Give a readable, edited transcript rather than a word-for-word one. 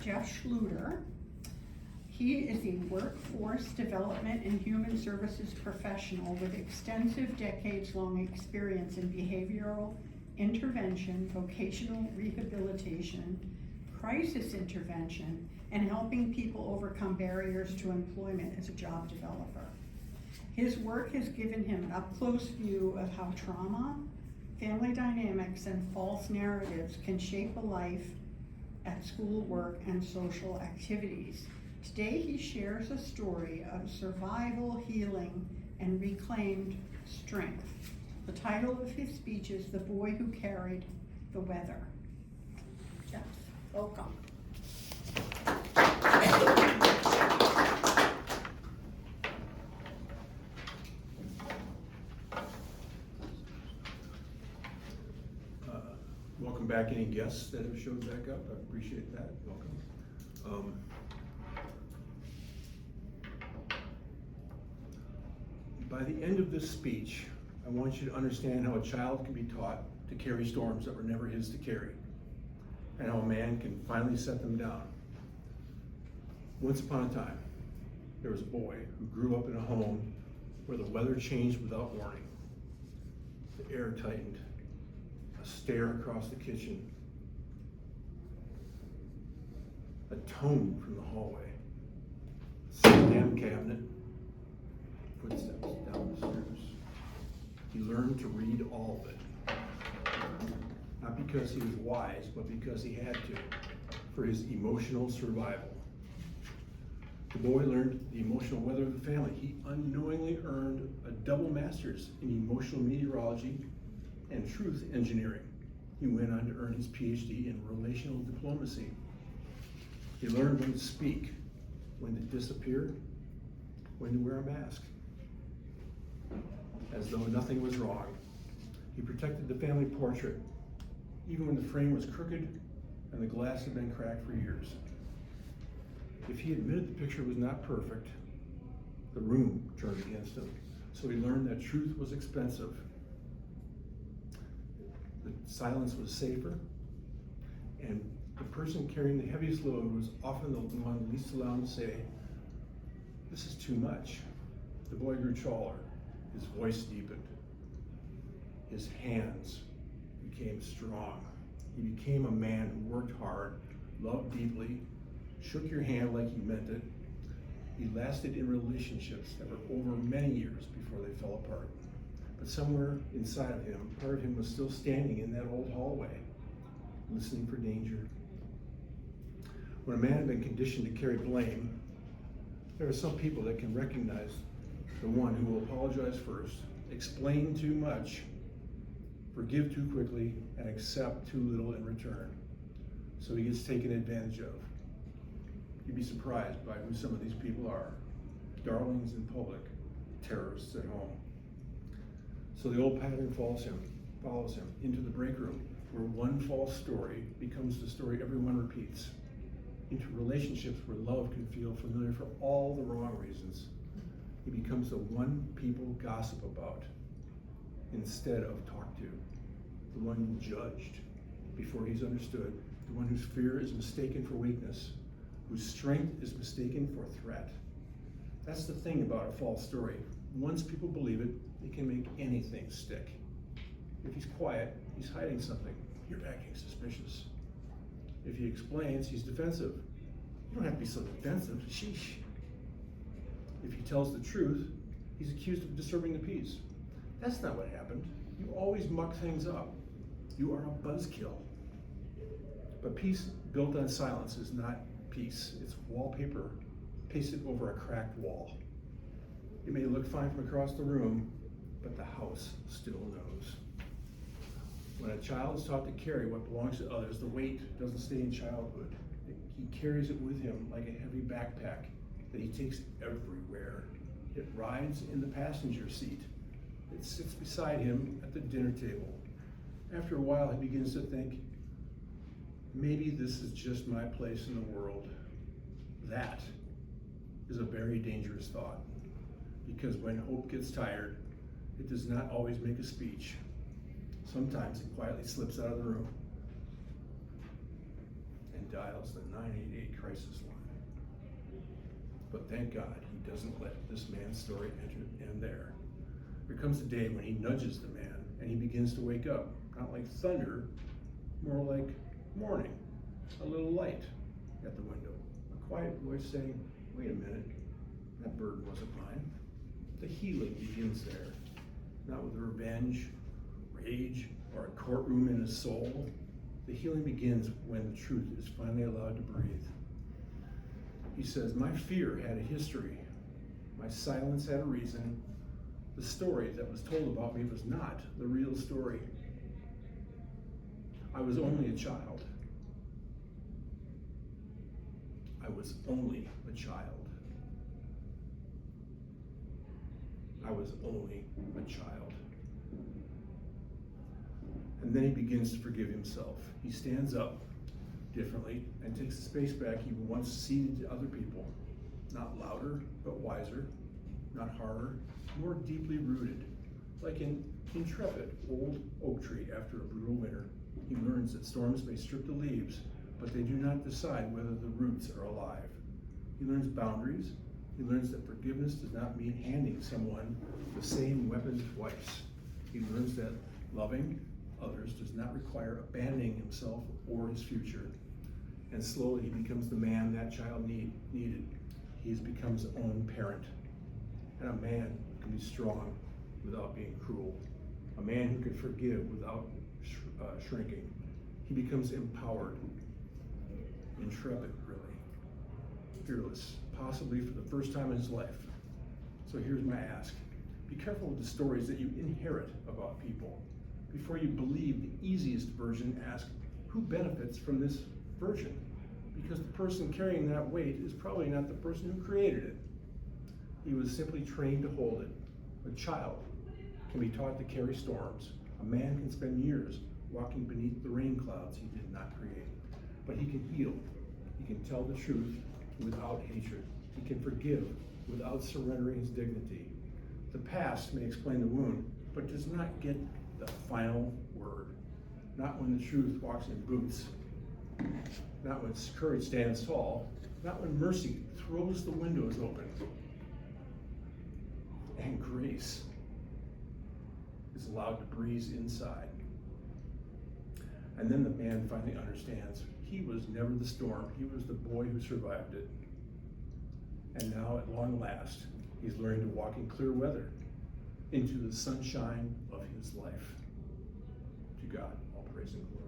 Jeff Schluter. He is a workforce development and human services professional with extensive decades-long experience in behavioral intervention, vocational rehabilitation, crisis intervention, and helping people overcome barriers to employment as a job developer. His work has given him an up-close view of how trauma, family dynamics, and false narratives can shape a life at school, work, and social activities. Today he shares a story of survival, healing, and reclaimed strength. The title of his speech is The Boy Who Carried the Weather. Jeff, welcome. Welcome back, any guests that have showed back up. I appreciate that. Welcome. By the end of this speech, I want you to understand how a child can be taught to carry storms that were never his to carry, and how a man can finally set them down. Once upon a time, there was a boy who grew up in a home where the weather changed without warning. The air tightened, a stare across the kitchen, a tone from the hallway, slam cabinet, footsteps down the stairs. He learned to read all of it. Not because he was wise, but because he had to, for his emotional survival. The boy learned the emotional weather of the family. He unknowingly earned a double master's in emotional meteorology and truth engineering. He went on to earn his PhD in relational diplomacy. He learned when to speak, when to disappear, when to wear a mask. As though nothing was wrong, he protected the family portrait, even when the frame was crooked and the glass had been cracked for years. If he admitted the picture was not perfect, the room turned against him. So he learned that truth was expensive. The silence was safer, and the person carrying the heaviest load was often the one least allowed to say, "This is too much." The boy grew taller, his voice deepened, his hands became strong. He became a man who worked hard, loved deeply, shook your hand like he meant it. He lasted in relationships that were over many years before they fell apart. But somewhere inside of him, part of him was still standing in that old hallway, listening for danger. When a man had been conditioned to carry blame, there are some people that can recognize the one who will apologize first, explain too much, forgive too quickly, and accept too little in return. So he gets taken advantage of. You'd be surprised by who some of these people are. Darlings in public, terrorists at home. So the old pattern follows him into the break room, where one false story becomes the story everyone repeats, into relationships where love can feel familiar for all the wrong reasons. He becomes the one people gossip about instead of talk to, the one judged before he's understood, the one whose fear is mistaken for weakness, whose strength is mistaken for threat. That's the thing about a false story. Once people believe it, they can make anything stick. If he's quiet, he's hiding something. You're acting suspicious. If he explains, he's defensive. You don't have to be so defensive, sheesh. If he tells the truth, he's accused of disturbing the peace. That's not what happened. You always muck things up. You are a buzzkill. But peace built on silence is not peace. It's wallpaper pasted over a cracked wall. It may look fine from across the room, but the house still knows. When a child is taught to carry what belongs to others, the weight doesn't stay in childhood. He carries it with him like a heavy backpack that he takes everywhere. It rides in the passenger seat. It sits beside him at the dinner table. After a while, he begins to think, maybe this is just my place in the world. That is a very dangerous thought, because when hope gets tired, it does not always make a speech. Sometimes it quietly slips out of the room and dials the 988 crisis line. But thank God he doesn't let this man's story end there. There comes a day when he nudges the man and he begins to wake up, not like thunder, more like morning, a little light at the window, a quiet voice saying, wait a minute, that bird wasn't mine. The healing begins there, not with revenge, rage, or a courtroom in his soul. The healing begins when the truth is finally allowed to breathe. He says, my fear had a history. My silence had a reason. The story that was told about me was not the real story. I was only a child. I was only a child. I was only a child. And then he begins to forgive himself. He stands up differently and takes the space back he once ceded to other people. Not louder, but wiser. Not harder, more deeply rooted. Like an intrepid old oak tree after a brutal winter, he learns that storms may strip the leaves, but they do not decide whether the roots are alive. He learns boundaries. He learns that forgiveness does not mean handing someone the same weapon twice. He learns that loving others does not require abandoning himself or his future. And slowly he becomes the man that child needed. He's become his own parent. And a man can be strong without being cruel. A man who can forgive without shrinking. He becomes empowered, intrepid, really, fearless, possibly for the first time in his life. So here's my ask. Be careful with the stories that you inherit about people. Before you believe the easiest version, ask who benefits from this version? Because the person carrying that weight is probably not the person who created it. He was simply trained to hold it. A child can be taught to carry storms. A man can spend years walking beneath the rain clouds he did not create. But he can heal. He can tell the truth without hatred. He can forgive without surrendering his dignity. The past may explain the wound, but does not get the final word. Not when the truth walks in boots. Not when courage stands tall. Not when mercy throws the windows open. And grace is allowed to breeze inside. And then the man finally understands he was never the storm. He was the boy who survived it. And now, at long last, he's learning to walk in clear weather into the sunshine of his life. To God, all praise and glory.